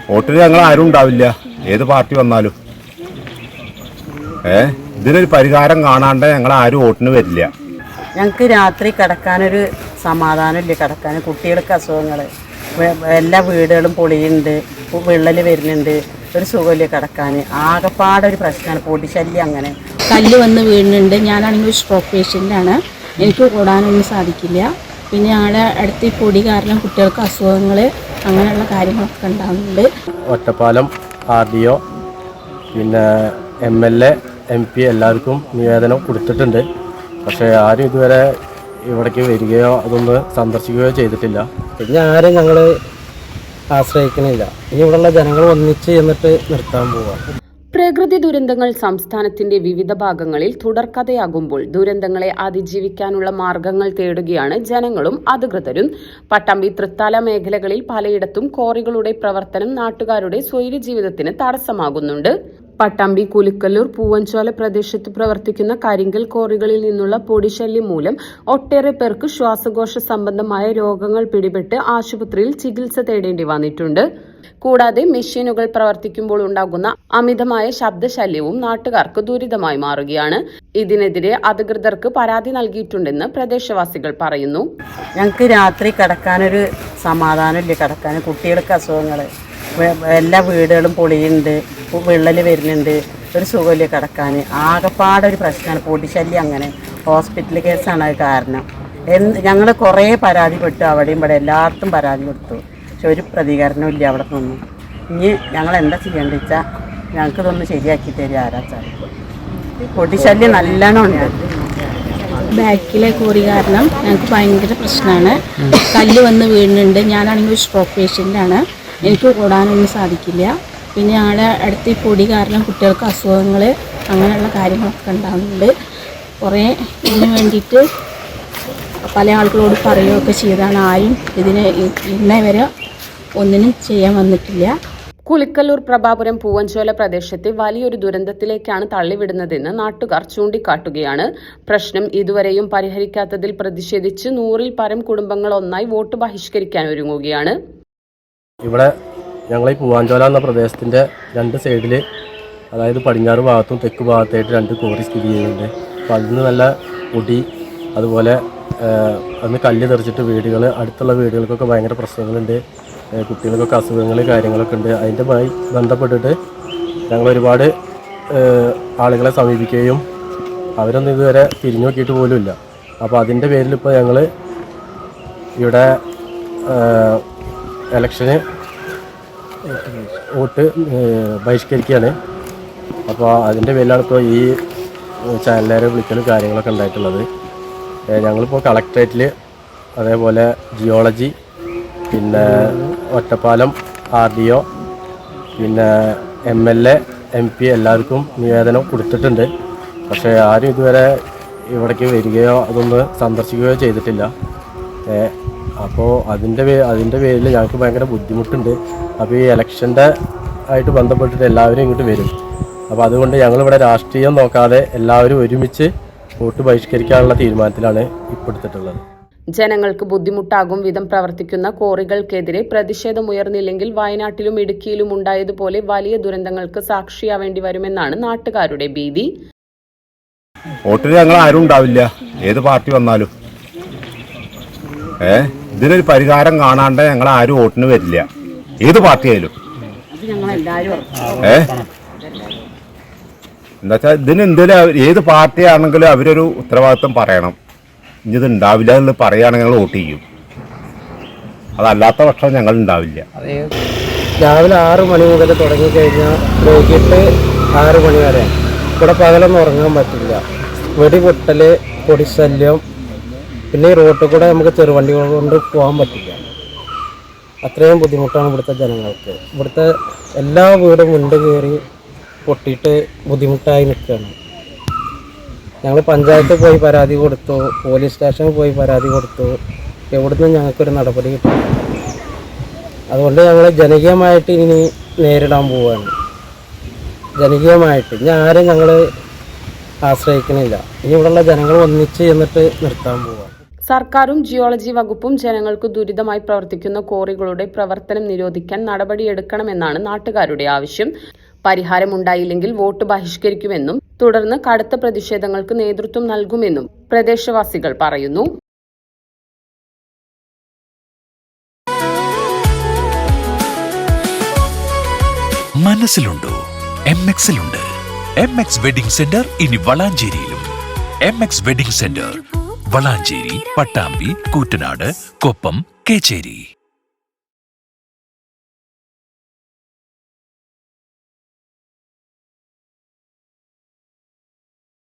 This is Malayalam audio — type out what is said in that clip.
വോട്ടിന് ഞങ്ങൾ ആരും ഉണ്ടാവില്ല, ഏത് പാർട്ടി വന്നാലും. ഇതിനൊരു പരിഹാരം കാണാണ്ട് ഞങ്ങൾ ആരും വോട്ടിന് വരില്ല. ഞങ്ങൾക്ക് രാത്രി കിടക്കാനൊരു സമാധാനമില്ല. കിടക്കാൻ കുട്ടികൾക്ക് അസുഖങ്ങൾ, എല്ലാ വീടുകളും പൊളിയുന്നുണ്ട്, വിള്ളൽ വരുന്നുണ്ട്, ഒരു സുഖമില്ല കിടക്കാൻ. ആകെപ്പാടൊരു പ്രശ്നമാണ്, പൊടിശല്യം. അങ്ങനെ കല്ല് വന്ന് വീഴുന്നുണ്ട്. ഞാനാണെങ്കിൽ ഒരു സ്ട്രോക്ക് പേഷ്യൻ്റാണ്, എനിക്ക് ഓടാനൊന്നും സാധിക്കില്ല. പിന്നെ ഞങ്ങളുടെ അടുത്ത് ഈ പൊടി കാരണം കുട്ടികൾക്ക് അസുഖങ്ങൾ അങ്ങനെയുള്ള കാര്യങ്ങളൊക്കെ ഉണ്ടാകുന്നുണ്ട്. ഒറ്റപ്പാലം RDO പിന്നെ MLA MP എല്ലാവർക്കും നിവേദനം കൊടുത്തിട്ടുണ്ട്. പക്ഷേ ആരും ഇതുവരെ ഇവിടേക്ക് വരികയോ അതൊന്ന് സന്ദർശിക്കുകയോ ചെയ്തിട്ടില്ല. പിന്നെ ആരും ഞങ്ങൾ ആശ്രയിക്കണില്ല. ഇനി ഇവിടെയുള്ള ജനങ്ങൾ ഒന്നിച്ച് എന്നിട്ട് നിർത്താൻ പോവാം. പ്രകൃതി ദുരന്തങ്ങൾ സംസ്ഥാനത്തിന്റെ വിവിധ ഭാഗങ്ങളിൽ തുടർക്കഥയാകുമ്പോൾ ദുരന്തങ്ങളെ അതിജീവിക്കാനുള്ള മാർഗങ്ങൾ തേടുകയാണ് ജനങ്ങളും അധികൃതരും. പട്ടാമ്പി തൃത്താല മേഖലകളിൽ പലയിടത്തും ക്വാറികളുടെ പ്രവർത്തനം നാട്ടുകാരുടെ സ്വൈര്യ ജീവിതത്തിന് തടസ്സമാകുന്നുണ്ട്. പട്ടാമ്പി, കുലുക്കല്ലൂർ, പൂവഞ്ചോല പ്രദേശത്ത് പ്രവർത്തിക്കുന്ന കരിങ്കൽ ക്വാറികളിൽ നിന്നുള്ള പൊടിശല്യം മൂലം ഒട്ടേറെ പേർക്ക് ശ്വാസകോശ സംബന്ധമായ രോഗങ്ങൾ പിടിപെട്ട് ആശുപത്രിയിൽ ചികിത്സ തേടേണ്ടി വന്നിട്ടുണ്ട്. കൂടാതെ മെഷീനുകൾ പ്രവർത്തിക്കുമ്പോൾ ഉണ്ടാകുന്ന അമിതമായ ശബ്ദശല്യവും നാട്ടുകാർക്ക് ദുരിതമായി മാറുകയാണ്. ഇതിനെതിരെ അധികൃതർക്ക് പരാതി നൽകിയിട്ടുണ്ടെന്ന് പ്രദേശവാസികൾ പറയുന്നു. ഞങ്ങൾക്ക് രാത്രി കിടക്കാനൊരു സമാധാനമില്ല. കിടക്കാൻ കുട്ടികൾക്ക് അസുഖങ്ങൾ, എല്ലാ വീടുകളും പൊളിയുന്നുണ്ട്, വിള്ളൽ വരുന്നുണ്ട്, ഒരു സുഖമില്ല കിടക്കാൻ. ആകെപ്പാടൊരു പ്രശ്നമാണ്, പൊടിശല്യം. അങ്ങനെ ഹോസ്പിറ്റൽ കേസാണ് അത് കാരണം. ഞങ്ങൾ കുറേ പരാതിപ്പെട്ടു, അവിടെയും ഇവിടെ എല്ലായിടത്തും പരാതി കൊടുത്തു. പക്ഷെ ഒരു പ്രതികരണവും ഇല്ല അവിടെ നിന്നും. ഇനി ഞങ്ങൾ എന്താ ചെയ്യേണ്ടത് വെച്ചാൽ ഞങ്ങൾക്ക് ഇതൊന്ന് ശരിയാക്കി തരിക ആരാച്ചാൽ. പൊടിശല്യം നല്ലോണം ഉണ്ട്. ബാക്കിലെ കോറി കാരണം ഞങ്ങൾക്ക് ഭയങ്കര പ്രശ്നമാണ്. കല്ല് വന്ന് വീഴുന്നുണ്ട്. ഞാനാണെങ്കിൽ ഒരു സ്ട്രോക്ക് പേഷ്യൻ്റാണ്, എനിക്ക് ഓടാനൊന്നും സാധിക്കില്ല. പിന്നെ ഞങ്ങളുടെ അടുത്ത് ഈ പൊടി കാരണം കുട്ടികൾക്ക് അസുഖങ്ങൾ അങ്ങനെയുള്ള കാര്യങ്ങളൊക്കെ ഉണ്ടാകുന്നുണ്ട്. കുറേ ഇതിന് വേണ്ടിയിട്ട് പല ആളുകളോട് പറയുകയൊക്കെ ചെയ്താണ്. ആരും ഇതിന് ഇന്നേ വരെ ഒന്നിനും ചെയ്യാൻ വന്നിട്ടില്ല. കുലുക്കല്ലൂർ, പ്രഭാപുരം, പൂവഞ്ചോല പ്രദേശത്തെ വലിയൊരു ദുരന്തത്തിലേക്കാണ് തള്ളിവിടുന്നതെന്ന് നാട്ടുകാർ ചൂണ്ടിക്കാട്ടുകയാണ്. പ്രശ്നം ഇതുവരെയും പരിഹരിക്കാത്തതിൽ പ്രതിഷേധിച്ച് 100-ൽ പരം കുടുംബങ്ങൾ ഒന്നായി വോട്ട് ബഹിഷ്കരിക്കാൻ ഒരുങ്ങുകയാണ്. ഇവിടെ ഞങ്ങൾ ഈ പൂവാഞ്ചോല എന്ന പ്രദേശത്തിൻ്റെ 2 സൈഡിൽ, അതായത് പടിഞ്ഞാറ് ഭാഗത്തും തെക്ക് ഭാഗത്തായിട്ട് 2 കോറി സ്ഥിതി ചെയ്യുന്നുണ്ട്. അപ്പോൾ അതിൽ നിന്ന് നല്ല പൊടി, അതുപോലെ അന്ന് കല്ല് തെറിച്ചിട്ട് വീടുകൾ, അടുത്തുള്ള വീടുകൾക്കൊക്കെ ഭയങ്കര പ്രശ്നങ്ങളുണ്ട്. കുട്ടികൾക്കൊക്കെ അസുഖങ്ങൾ കാര്യങ്ങളൊക്കെ ഉണ്ട്. അതിൻ്റെമായി ബന്ധപ്പെട്ടിട്ട് ഞങ്ങൾ ഒരുപാട് ആളുകളെ സമീപിക്കുകയും അവരൊന്നും ഇതുവരെ തിരിഞ്ഞു നോക്കിയിട്ട് പോലുമില്ല. അപ്പോൾ അതിൻ്റെ പേരിൽ ഇപ്പോൾ ഞങ്ങൾ ഇവിടെ ഇലക്ഷന് വോട്ട് ബഹിഷ്കരിക്കുകയാണ്. അപ്പോൾ അതിൻ്റെ പേരിലാണ് ഇപ്പോൾ ഈ ചാനലുകാരെ വിളിക്കലും കാര്യങ്ങളൊക്കെ ഉണ്ടായിട്ടുള്ളത്. ഞങ്ങളിപ്പോൾ കളക്ട്രേറ്റിൽ, അതേപോലെ ജിയോളജി, പിന്നെ ഒറ്റപ്പാലം RDO, പിന്നെ MLA MP എല്ലാവർക്കും നിവേദനം കൊടുത്തിട്ടുണ്ട്. പക്ഷേ ആരും ഇതുവരെ ഇവിടേക്ക് വരികയോ അതൊന്ന് സന്ദർശിക്കുകയോ ചെയ്തിട്ടില്ല. അപ്പോൾ അതിൻ്റെ പേരിൽ ഞങ്ങൾക്ക് ഭയങ്കര ബുദ്ധിമുട്ടുണ്ട്. അപ്പോൾ ഈ ഇലക്ഷൻ്റെ ആയിട്ട് ബന്ധപ്പെട്ടിട്ട് എല്ലാവരും ഇങ്ങോട്ട് വരും. അപ്പോൾ അതുകൊണ്ട് ഞങ്ങളിവിടെ രാഷ്ട്രീയം നോക്കാതെ എല്ലാവരും ഒരുമിച്ച് വോട്ട് ബഹിഷ്കരിക്കാനുള്ള തീരുമാനത്തിലാണ് ഇപ്പോൾ എടുത്തിട്ടുള്ളത്. ജനങ്ങൾക്ക് ബുദ്ധിമുട്ടാകും വിധം പ്രവർത്തിക്കുന്ന ക്വാറികൾക്കെതിരെ പ്രതിഷേധമുയർന്നില്ലെങ്കിൽ വയനാട്ടിലും ഇടുക്കിയിലും ഉണ്ടായതുപോലെ വലിയ ദുരന്തങ്ങൾക്ക് സാക്ഷിയാവേണ്ടി വരുമെന്നാണ് നാട്ടുകാരുടെ ഭീതി. വോട്ടിന് ഞങ്ങൾ ആരും ഉണ്ടാവില്ല, ഏത് പാർട്ടി വന്നാലും. ഇതിനൊരു പരിഹാരം കാണാണ്ട് ഞങ്ങൾ ആരും വോട്ടിന് വരില്ല, ഏത് പാർട്ടി ആയാലും. എന്താ ഇതിന് എന്തെങ്കിലും ഏത് പാർട്ടി ആണെങ്കിലും അവരൊരു ഉത്തരവാദിത്വം പറയണം. ഇനി ഇത് ഉണ്ടാവില്ല എന്നുള്ളത് പറയുകയാണെങ്കിൽ ഞങ്ങൾ വോട്ട് ചെയ്യും. അതല്ലാത്ത പക്ഷം ഞങ്ങൾ ഉണ്ടാവില്ല. രാവിലെ 6 മണി മുതൽ തുടങ്ങിക്കഴിഞ്ഞാൽ വൈകിട്ട് 6 മണി വരെ ഇവിടെ പകലൊന്നും ഉറങ്ങാൻ പറ്റില്ല. വെടിപൊട്ടൽ, പൊടിശല്യം, പിന്നെ ഈ റോട്ടിൽ കൂടെ നമുക്ക് ചെറുവണ്ടികൾ കൊണ്ട് പോകാൻ പറ്റില്ല. അത്രയും ബുദ്ധിമുട്ടാണ് ഇവിടുത്തെ ജനങ്ങൾക്ക്. ഇവിടുത്തെ എല്ലാ വീടും മുണ്ട് കയറി പൊട്ടിയിട്ട് ബുദ്ധിമുട്ടായി നിൽക്കുകയാണ്. ഞങ്ങൾ പഞ്ചായത്തിൽ പോയി പരാതി കൊടുത്തു, പോലീസ് സ്റ്റേഷനിൽ പോയി പരാതി കൊടുത്തു. എവിടുന്നും ഞങ്ങൾക്കൊരു നടപടി കിട്ടില്ല. അതുകൊണ്ട് ഞങ്ങൾ ജനകീയമായിട്ട് ഇനി നേരിടാൻ പോവുകയാണ്. ജനകീയമായിട്ട് ഇനി ആരും ഞങ്ങൾ ആശ്രയിക്കണില്ല. ഇനി ഇവിടെയുള്ള ജനങ്ങൾ ഒന്നിച്ച് എന്നിട്ട് നിർത്താൻ പോവുക. സർക്കാരും ജിയോളജി വകുപ്പും ജനങ്ങൾക്ക് ദുരിതമായി പ്രവർത്തിക്കുന്ന ക്വാറികളുടെ പ്രവർത്തനം നിരോധിക്കാൻ നടപടിയെടുക്കണമെന്നാണ് നാട്ടുകാരുടെ ആവശ്യം. പരിഹാരമുണ്ടായില്ലെങ്കിൽ വോട്ട് ബഹിഷ്കരിക്കുമെന്നും തുടർന്ന് കടുത്ത പ്രതിഷേധങ്ങൾക്ക് നേതൃത്വം നൽകുമെന്നും പ്രദേശവാസികൾ പറയുന്നു. മനസ്സിലുണ്ടോ? MXലുണ്ട്. MX വെഡിംഗ് സെന്റർ ഇനി വളാഞ്ചേരിയിലും. MX wedding centre Valanchery, Pattambi, Koottanad, Koppam, Kecheri.